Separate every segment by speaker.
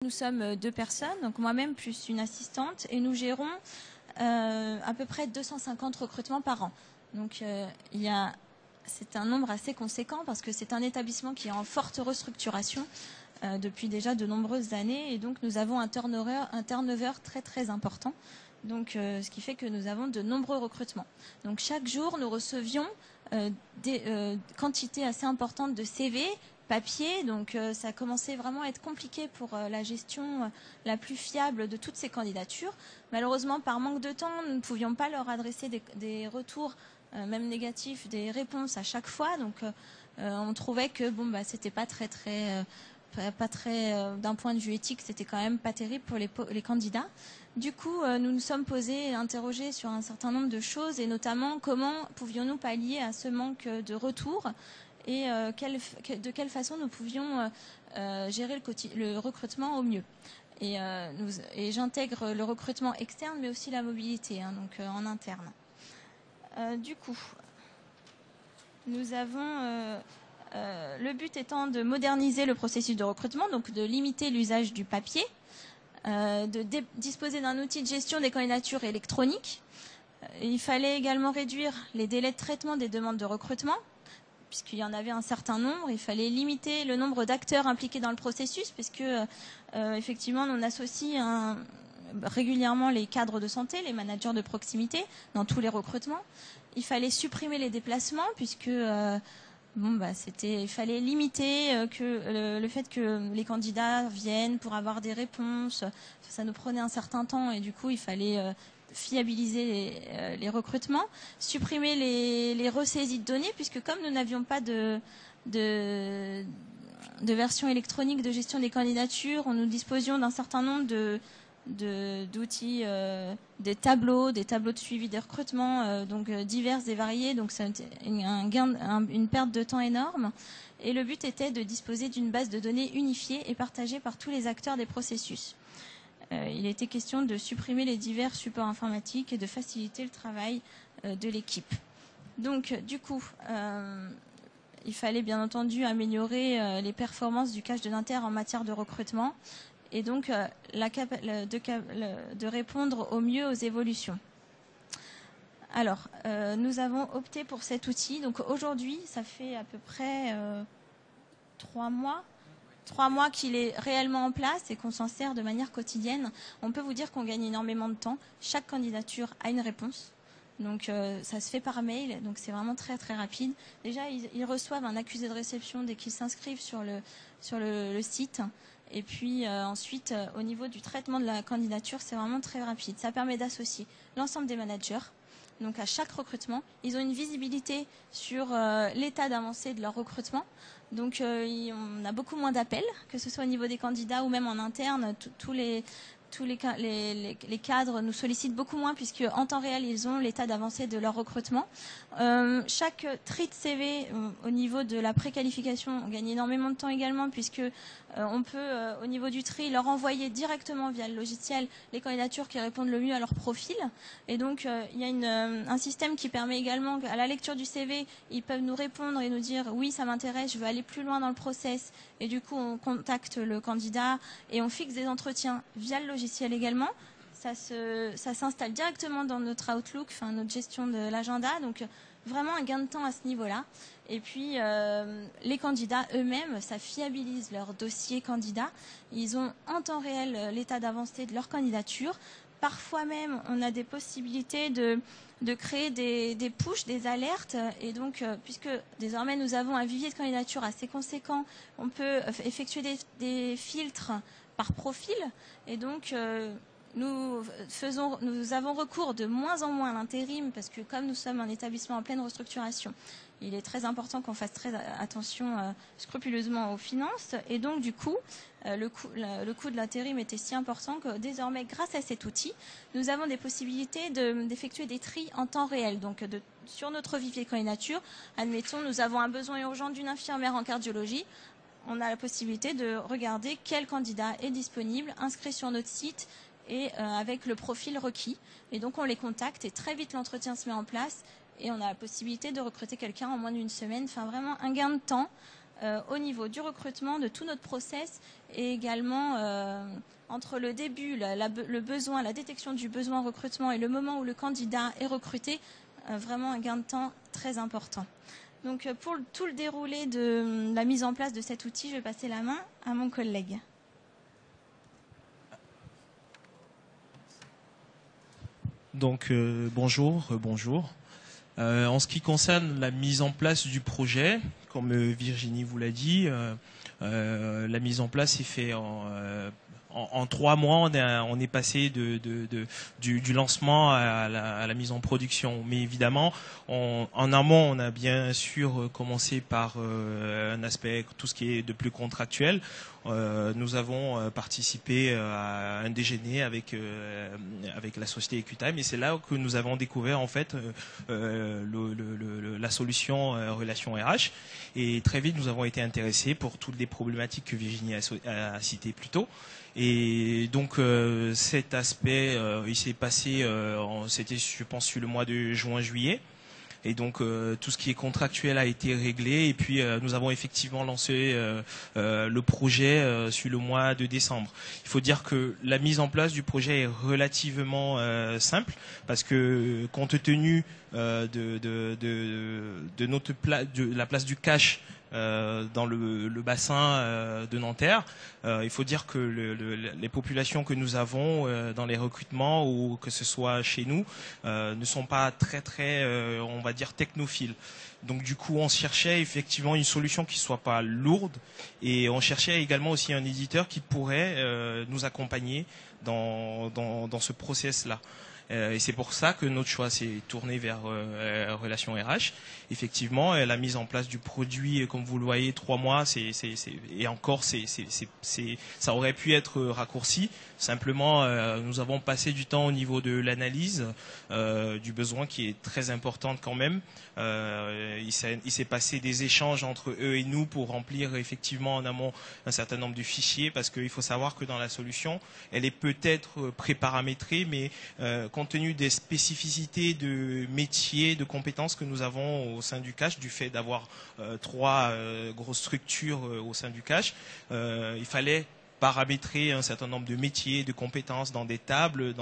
Speaker 1: Nous sommes 2 personnes, donc moi-même plus une assistante, et nous gérons à peu près 250 recrutements par an. Donc c'est un nombre assez conséquent parce que c'est un établissement qui est en forte restructuration depuis déjà de nombreuses années, et donc nous avons un turnover très très important. Donc, ce qui fait que nous avons de nombreux recrutements. Donc chaque jour, nous recevions des quantités assez importantes de CV, papier. Donc ça commençait vraiment à être compliqué pour la gestion la plus fiable de toutes ces candidatures. Malheureusement, par manque de temps, nous ne pouvions pas leur adresser des retours, même négatifs, des réponses à chaque fois. Donc on trouvait que c'était pas très d'un point de vue éthique, c'était quand même pas terrible pour les candidats. Du coup, nous nous sommes posés et interrogés sur un certain nombre de choses, et notamment comment pouvions-nous pallier à ce manque de retour et de quelle façon nous pouvions gérer le recrutement au mieux. Et j'intègre le recrutement externe, mais aussi la mobilité, donc en interne. Du coup, nous avons... le but étant de moderniser le processus de recrutement, donc de limiter l'usage du papier, de disposer d'un outil de gestion des candidatures électroniques. Il fallait également réduire les délais de traitement des demandes de recrutement, puisqu'il y en avait un certain nombre. Il fallait limiter le nombre d'acteurs impliqués dans le processus, puisque effectivement, on associe régulièrement les cadres de santé, les managers de proximité, dans tous les recrutements. Il fallait supprimer les déplacements, puisque... il fallait limiter le fait que les candidats viennent pour avoir des réponses. Ça nous prenait un certain temps, et du coup, il fallait fiabiliser les recrutements, supprimer les ressaisies de données, puisque comme nous n'avions pas de version électronique de gestion des candidatures, nous disposions d'un certain nombre d'outils, des tableaux de suivi des recrutements, donc divers et variés. Donc c'est une perte de temps énorme. Et le but était de disposer d'une base de données unifiée et partagée par tous les acteurs des processus. Il était question de supprimer les divers supports informatiques et de faciliter le travail de l'équipe. Donc du coup, il fallait bien entendu améliorer les performances du cache de l'Inter en matière de recrutement, et donc de répondre au mieux aux évolutions. Alors, nous avons opté pour cet outil. Donc aujourd'hui, ça fait à peu près 3 mois qu'il est réellement en place et qu'on s'en sert de manière quotidienne. On peut vous dire qu'on gagne énormément de temps. Chaque candidature a une réponse. Donc ça se fait par mail, donc c'est vraiment très très rapide. Déjà, ils reçoivent un accusé de réception dès qu'ils s'inscrivent sur le site. Et puis ensuite, au niveau du traitement de la candidature, c'est vraiment très rapide. Ça permet d'associer l'ensemble des managers. Donc à chaque recrutement, ils ont une visibilité sur l'état d'avancée de leur recrutement. Donc on a beaucoup moins d'appels, que ce soit au niveau des candidats ou même en interne. Tous les cadres nous sollicitent beaucoup moins, puisque en temps réel, ils ont l'état d'avancée de leur recrutement. Chaque tri de CV au niveau de la préqualification, on gagne énormément de temps également, puisque on peut, au niveau du tri, leur envoyer directement via le logiciel les candidatures qui répondent le mieux à leur profil. Et donc, il y a un système qui permet également qu'à la lecture du CV, ils peuvent nous répondre et nous dire « oui, ça m'intéresse, je veux aller plus loin dans le process ». Et du coup, on contacte le candidat et on fixe des entretiens via le logiciel également. Ça s'installe directement dans notre Outlook, notre gestion de l'agenda. Donc, vraiment un gain de temps à ce niveau-là. Et puis, les candidats eux-mêmes, ça fiabilise leur dossier candidat. Ils ont en temps réel l'état d'avancée de leur candidature. Parfois même, on a des possibilités de créer des pushs, des alertes. Et donc, puisque désormais nous avons un vivier de candidature assez conséquent, on peut effectuer des filtres par profil. Et donc, nous avons recours de moins en moins à l'intérim, parce que comme nous sommes un établissement en pleine restructuration, il est très important qu'on fasse très attention scrupuleusement aux finances. Et donc, du coup, le coût de l'intérim était si important que désormais, grâce à cet outil, nous avons des possibilités d'effectuer des tris en temps réel. Donc, sur notre vivier de candidature, admettons, nous avons un besoin urgent d'une infirmière en cardiologie. On a la possibilité de regarder quel candidat est disponible, inscrit sur notre site, et avec le profil requis. Et donc, on les contacte et très vite, l'entretien se met en place et on a la possibilité de recruter quelqu'un en moins d'une semaine. Enfin, vraiment un gain de temps au niveau du recrutement, de tout notre process, et également entre le début, le besoin, la détection du besoin en recrutement et le moment où le candidat est recruté, vraiment un gain de temps très important. Donc pour tout le déroulé de la mise en place de cet outil, je vais passer la main à mon collègue.
Speaker 2: Donc bonjour. En ce qui concerne la mise en place du projet, comme Virginie vous l'a dit, la mise en place est faite en 3 mois. On est passé du lancement à la mise en production. Mais évidemment, en amont, on a bien sûr commencé par un aspect, tout ce qui est de plus contractuel. Nous avons participé à un déjeuner avec la société EquiTime, et c'est là que nous avons découvert en fait la solution relation RH, et très vite nous avons été intéressés pour toutes les problématiques que Virginie a citées plus tôt. Et donc cet aspect il s'est passé, c'était je pense sur le mois de juin-juillet. Et donc tout ce qui est contractuel a été réglé, et puis nous avons effectivement lancé le projet sur le mois de décembre. Il faut dire que la mise en place du projet est relativement simple, parce que compte tenu de la place du cache dans le bassin de Nanterre, il faut dire que les populations que nous avons dans les recrutements, ou que ce soit chez nous, ne sont pas très on va dire technophiles. Donc du coup on cherchait effectivement une solution qui soit pas lourde, et on cherchait également aussi un éditeur qui pourrait nous accompagner dans ce process là. Et c'est pour ça que notre choix s'est tourné vers Relations RH. Effectivement, la mise en place du produit, comme vous le voyez, 3 mois, et encore, ça aurait pu être raccourci. Simplement, nous avons passé du temps au niveau de l'analyse du besoin, qui est très importante quand même. Il s'est passé des échanges entre eux et nous pour remplir effectivement en amont un certain nombre de fichiers, parce qu'il faut savoir que dans la solution, elle est peut-être préparamétrée, mais compte tenu des spécificités de métiers, de compétences que nous avons au sein du cache, du fait d'avoir 3 grosses structures au sein du cache, il fallait paramétrer un certain nombre de métiers, de compétences dans des tables,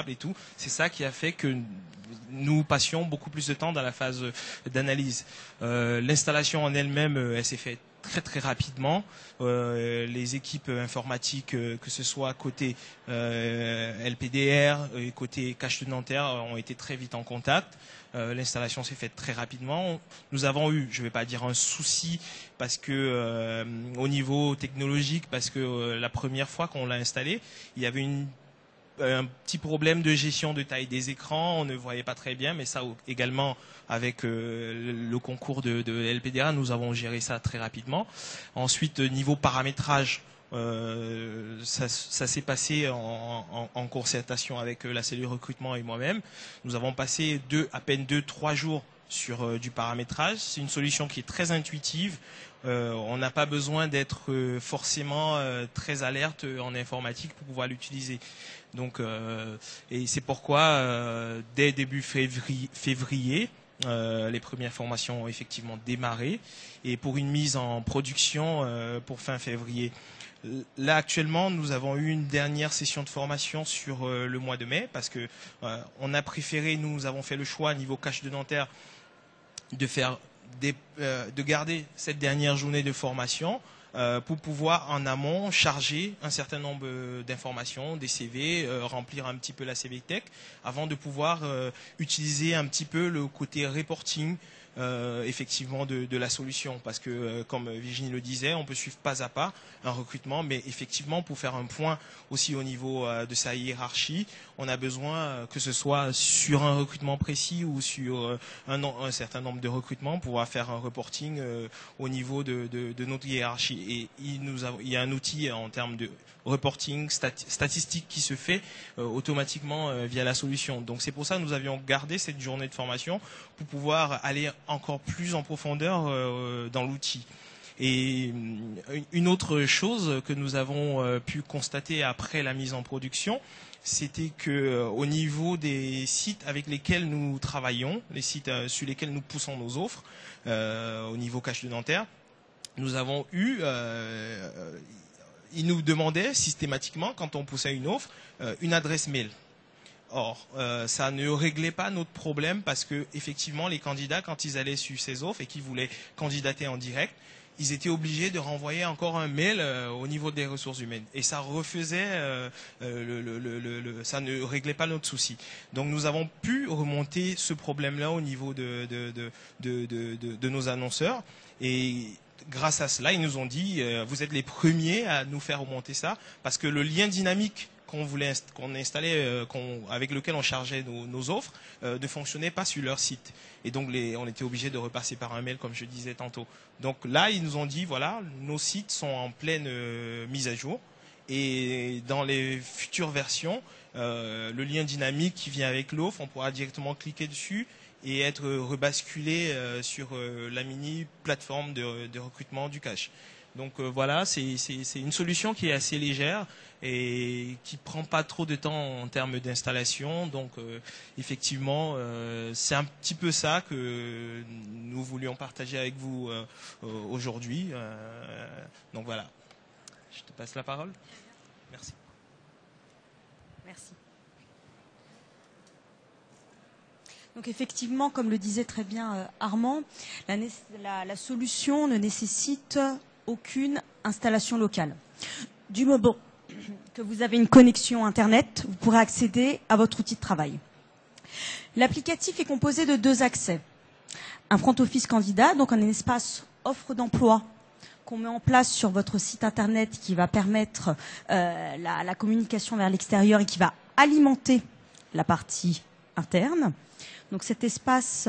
Speaker 2: et tout. C'est ça qui a fait que nous passions beaucoup plus de temps dans la phase d'analyse. L'installation en elle-même, elle s'est faite très rapidement. Les équipes informatiques, que ce soit côté LPDR et côté cache de Nanterre, ont été très vite en contact. L'installation s'est faite très rapidement. Nous avons eu, je ne vais pas dire un souci, parce que au niveau technologique, parce que la première fois qu'on l'a installé, il y avait un petit problème de gestion de taille des écrans, on ne voyait pas très bien, mais ça également, avec le concours de LPDA, nous avons géré ça très rapidement. Ensuite, niveau paramétrage, ça s'est passé en concertation avec la cellule recrutement et moi-même. Nous avons passé à peine 2-3 jours sur du paramétrage. C'est une solution qui est très intuitive. On n'a pas besoin d'être forcément très alerte en informatique pour pouvoir l'utiliser. Donc, et c'est pourquoi dès début février, les premières formations ont effectivement démarré, et pour une mise en production pour fin février. Là actuellement, nous avons eu une dernière session de formation sur le mois de mai, parce que on a préféré, nous avons fait le choix niveau cache de Nanterre de garder cette dernière journée de formation pour pouvoir en amont charger un certain nombre d'informations, des CV, remplir un petit peu la CV Tech, avant de pouvoir utiliser un petit peu le côté reporting effectivement de la solution, parce que comme Virginie le disait, on peut suivre pas à pas un recrutement, mais effectivement pour faire un point aussi au niveau de sa hiérarchie, on a besoin que ce soit sur un recrutement précis ou sur un certain nombre de recrutements, pour pouvoir faire un reporting au niveau de notre hiérarchie. Et il y a un outil en termes de reporting statistique qui se fait automatiquement via la solution. Donc c'est pour ça que nous avions gardé cette journée de formation, pour pouvoir aller encore plus en profondeur dans l'outil. Et une autre chose que nous avons pu constater après la mise en production, c'était que au niveau des sites avec lesquels nous travaillons, les sites sur lesquels nous poussons nos offres, au niveau cache de Nanterre, nous avons eu, ils nous demandaient systématiquement, quand on poussait une offre, une adresse mail. Or, ça ne réglait pas notre problème parce que effectivement, les candidats, quand ils allaient sur ces offres et qu'ils voulaient candidater en direct, ils étaient obligés de renvoyer encore un mail au niveau des ressources humaines. Et ça refaisait, ça ne réglait pas notre souci. Donc nous avons pu remonter ce problème-là au niveau de nos annonceurs. Et grâce à cela, ils nous ont dit, vous êtes les premiers à nous faire remonter ça, parce que le lien dynamique qu'on installait, avec lequel on chargeait nos offres, ne fonctionnait pas sur leur site. Et donc, on était obligé de repasser par un mail, comme je disais tantôt. Donc là, ils nous ont dit, voilà, nos sites sont en pleine mise à jour. Et dans les futures versions, le lien dynamique qui vient avec l'offre, on pourra directement cliquer dessus et être rebasculé sur la mini plateforme de recrutement du cash. Donc voilà, c'est une solution qui est assez légère et qui prend pas trop de temps en termes d'installation. Donc effectivement, c'est un petit peu ça que nous voulions partager avec vous aujourd'hui. Donc voilà, je te passe la parole. Merci.
Speaker 3: Merci. Donc effectivement, comme le disait très bien Armand, la solution ne nécessite aucune installation locale. Du moment que vous avez une connexion Internet, vous pourrez accéder à votre outil de travail. L'applicatif est composé de 2 accès. Un front office candidat, donc un espace offre d'emploi qu'on met en place sur votre site Internet qui va permettre la communication vers l'extérieur et qui va alimenter la partie interne. Donc cet espace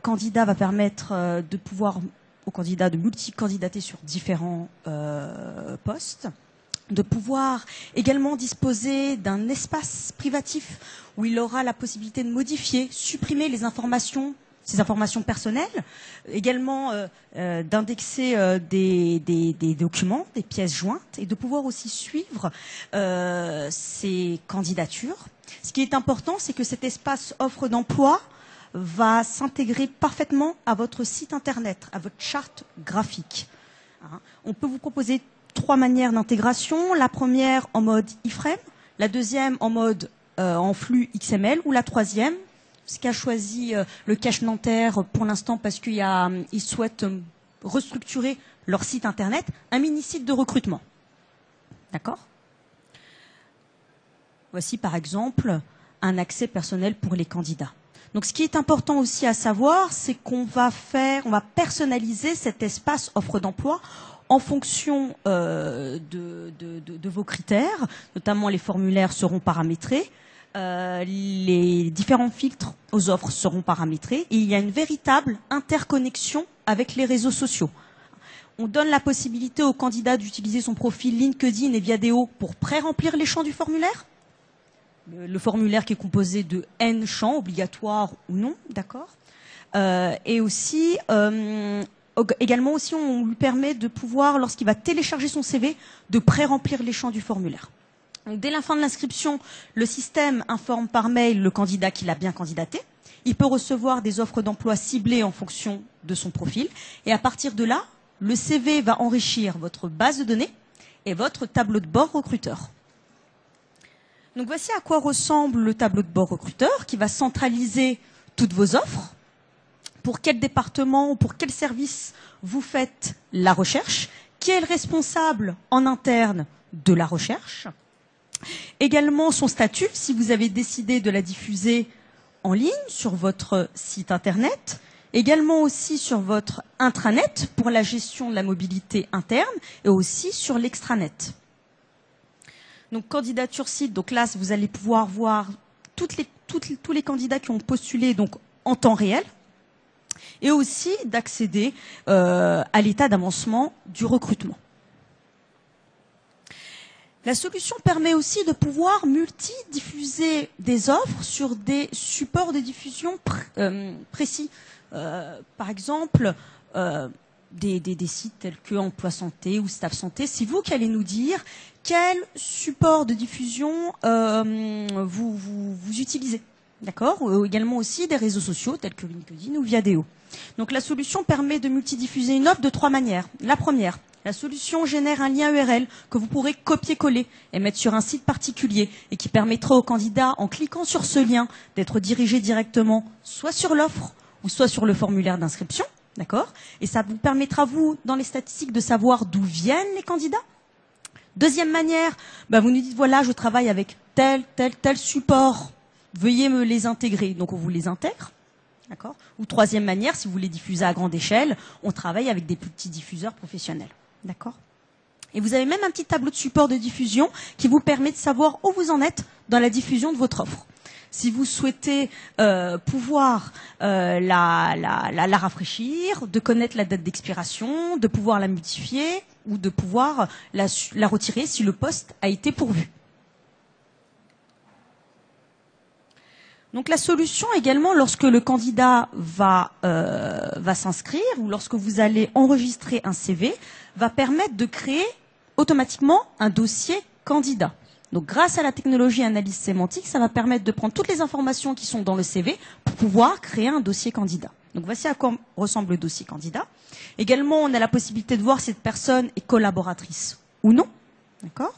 Speaker 3: candidat va permettre de pouvoir aux candidats de multi-candidater sur différents postes, de pouvoir également disposer d'un espace privatif où il aura la possibilité de modifier, supprimer les informations, ses informations personnelles, également d'indexer des documents, des pièces jointes, et de pouvoir aussi suivre ses candidatures. Ce qui est important, c'est que cet espace offre d'emploi va s'intégrer parfaitement à votre site Internet, à votre charte graphique. On peut vous proposer 3 manières d'intégration. La première en mode iframe, la deuxième en mode en flux XML, ou la troisième, ce qu'a choisi le Cash Nanterre pour l'instant parce qu'ils souhaitent restructurer leur site Internet, un mini-site de recrutement. D'accord ? Voici par exemple un accès personnel pour les candidats. Donc, ce qui est important aussi à savoir, c'est qu'on va personnaliser cet espace offre d'emploi en fonction de vos critères. Notamment, les formulaires seront paramétrés, les différents filtres aux offres seront paramétrés, et il y a une véritable interconnexion avec les réseaux sociaux. On donne la possibilité au candidat d'utiliser son profil LinkedIn et Viadeo pour pré-remplir les champs du formulaire. Le formulaire qui est composé de N champs, obligatoires ou non, d'accord. Et aussi, également aussi, on lui permet de pouvoir, lorsqu'il va télécharger son CV, de pré-remplir les champs du formulaire. Donc, dès la fin de l'inscription, le système informe par mail le candidat qu'il a bien candidaté. Il peut recevoir des offres d'emploi ciblées en fonction de son profil. Et à partir de là, le CV va enrichir votre base de données et votre tableau de bord recruteur. Donc voici à quoi ressemble le tableau de bord recruteur qui va centraliser toutes vos offres. Pour quel département ou pour quel service vous faites la recherche, qui est le responsable en interne de la recherche. Également son statut, si vous avez décidé de la diffuser en ligne sur votre site Internet. Également aussi sur votre intranet pour la gestion de la mobilité interne et aussi sur l'extranet. Donc candidature site, donc là vous allez pouvoir voir tous les candidats qui ont postulé donc en temps réel et aussi d'accéder à l'état d'avancement du recrutement. La solution permet aussi de pouvoir multi-diffuser des offres sur des supports de diffusion précis. Par exemple, des sites tels que Emploi Santé ou Staff Santé, c'est vous qui allez nous dire quel support de diffusion vous utilisez. d'accord, ou également aussi des réseaux sociaux tels que LinkedIn ou Viadeo. Donc la solution permet de multidiffuser une offre de 3 manières. La première, la solution génère un lien URL que vous pourrez copier-coller et mettre sur un site particulier et qui permettra au candidat, en cliquant sur ce lien, d'être dirigé directement soit sur l'offre ou soit sur le formulaire d'inscription, d'accord? Et ça vous permettra, vous, dans les statistiques, de savoir d'où viennent les candidats. Deuxième manière, vous nous dites, voilà, je travaille avec tel support, veuillez me les intégrer. Donc on vous les intègre. D'accord. Ou troisième manière, si vous voulez diffuser à grande échelle, on travaille avec des petits diffuseurs professionnels. D'accord. Et vous avez même un petit tableau de support de diffusion qui vous permet de savoir où vous en êtes dans la diffusion de votre offre. Si vous souhaitez pouvoir la rafraîchir, de connaître la date d'expiration, de pouvoir la modifier ou de pouvoir la retirer si le poste a été pourvu. Donc la solution également, lorsque le candidat va s'inscrire ou lorsque vous allez enregistrer un CV, va permettre de créer automatiquement un dossier candidat. Donc grâce à la technologie analyse sémantique, ça va permettre de prendre toutes les informations qui sont dans le CV pour pouvoir créer un dossier candidat. Donc voici à quoi ressemble le dossier candidat. Également, on a la possibilité de voir si cette personne est collaboratrice ou non. D'accord ?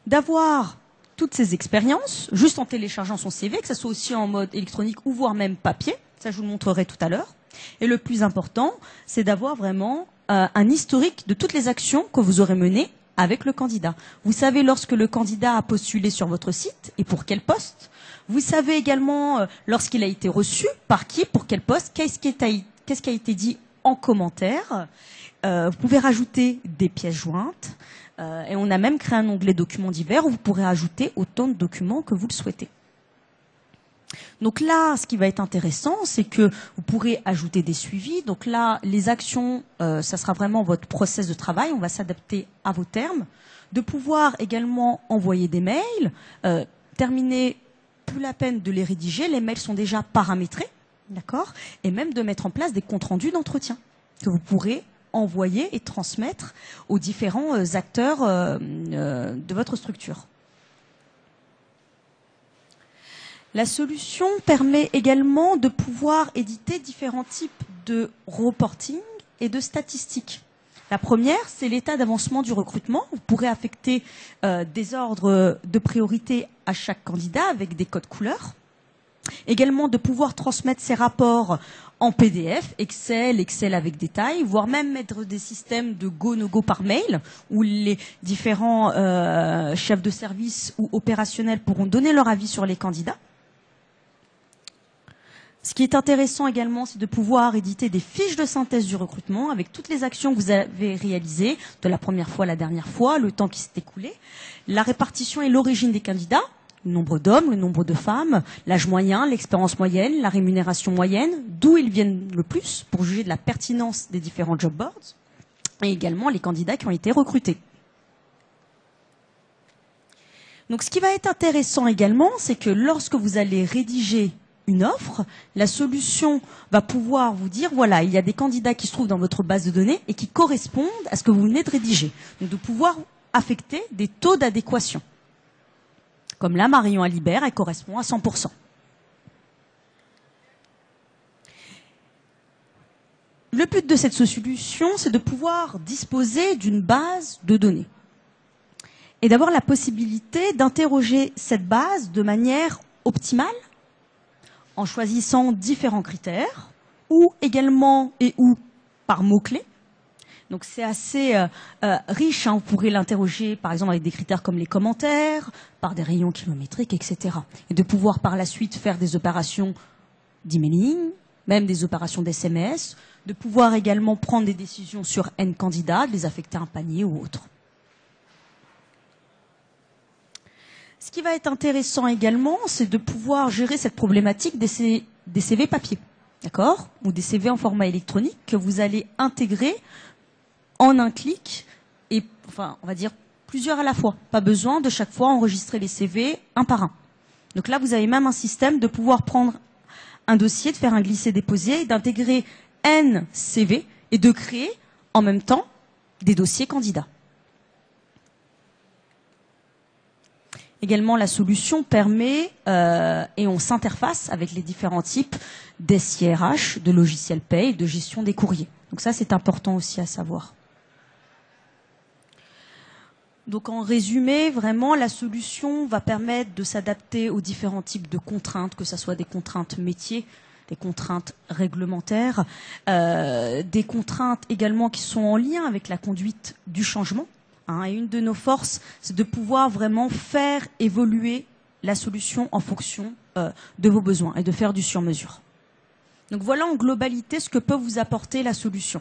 Speaker 3: D'avoir toutes ces expériences, juste en téléchargeant son CV, que ce soit aussi en mode électronique ou voire même papier. Ça, je vous le montrerai tout à l'heure. Et le plus important, c'est d'avoir vraiment un historique de toutes les actions que vous aurez menées avec le candidat. Vous savez lorsque le candidat a postulé sur votre site et pour quel poste. Vous savez également lorsqu'il a été reçu, par qui, pour quel poste, qu'est-ce qui a été dit en commentaire. Vous pouvez rajouter des pièces jointes. Et on a même créé un onglet documents divers où vous pourrez ajouter autant de documents que vous le souhaitez. Donc là, ce qui va être intéressant, c'est que vous pourrez ajouter des suivis. Donc là, les actions, ça sera vraiment votre process de travail. On va s'adapter à vos termes. De pouvoir également envoyer des mails. Terminer, plus la peine de les rédiger. Les mails sont déjà paramétrés, d'accord ? Et même de mettre en place des comptes rendus d'entretien que vous pourrez envoyer et transmettre aux différents acteurs de votre structure. La solution permet également de pouvoir éditer différents types de reporting et de statistiques. La première, c'est l'état d'avancement du recrutement. Vous pourrez affecter des ordres de priorité à chaque candidat avec des codes couleurs. Également de pouvoir transmettre ces rapports en PDF, Excel avec détails, voire même mettre des systèmes de go-no-go par mail, où les différents chefs de service ou opérationnels pourront donner leur avis sur les candidats. Ce qui est intéressant également, c'est de pouvoir éditer des fiches de synthèse du recrutement avec toutes les actions que vous avez réalisées, de la première fois à la dernière fois, le temps qui s'est écoulé, la répartition et l'origine des candidats, le nombre d'hommes, le nombre de femmes, l'âge moyen, l'expérience moyenne, la rémunération moyenne, d'où ils viennent le plus pour juger de la pertinence des différents job boards, et également les candidats qui ont été recrutés. Donc ce qui va être intéressant également, c'est que lorsque vous allez rédiger une offre, la solution va pouvoir vous dire, voilà, il y a des candidats qui se trouvent dans votre base de données et qui correspondent à ce que vous venez de rédiger. Donc de pouvoir affecter des taux d'adéquation. Comme là, Marion Alibert, elle correspond à 100%. Le but de cette solution, c'est de pouvoir disposer d'une base de données et d'avoir la possibilité d'interroger cette base de manière optimale en choisissant différents critères ou également et ou par mots-clés. Donc c'est assez riche, hein. Vous pourrez l'interroger par exemple avec des critères comme les commentaires, par des rayons kilométriques, etc. Et de pouvoir par la suite faire des opérations d'emailing, même des opérations d'SMS, de pouvoir également prendre des décisions sur N candidats, de les affecter à un panier ou autre. Ce qui va être intéressant également, c'est de pouvoir gérer cette problématique des CV papier, d'accord, ou des CV en format électronique que vous allez intégrer en un clic et, enfin, on va dire plusieurs à la fois. Pas besoin de chaque fois enregistrer les CV un par un. Donc là, vous avez même un système de pouvoir prendre un dossier, de faire un glisser-déposer, et d'intégrer N CV et de créer en même temps des dossiers candidats. Également, la solution permet, et on s'interface avec les différents types d'SIRH, de logiciels paye et de gestion des courriers. Donc ça, c'est important aussi à savoir. Donc en résumé, vraiment, la solution va permettre de s'adapter aux différents types de contraintes, que ce soit des contraintes métiers, des contraintes réglementaires, des contraintes également qui sont en lien avec la conduite du changement. Et une de nos forces, c'est de pouvoir vraiment faire évoluer la solution en fonction de vos besoins et de faire du sur-mesure. Donc voilà en globalité ce que peut vous apporter la solution.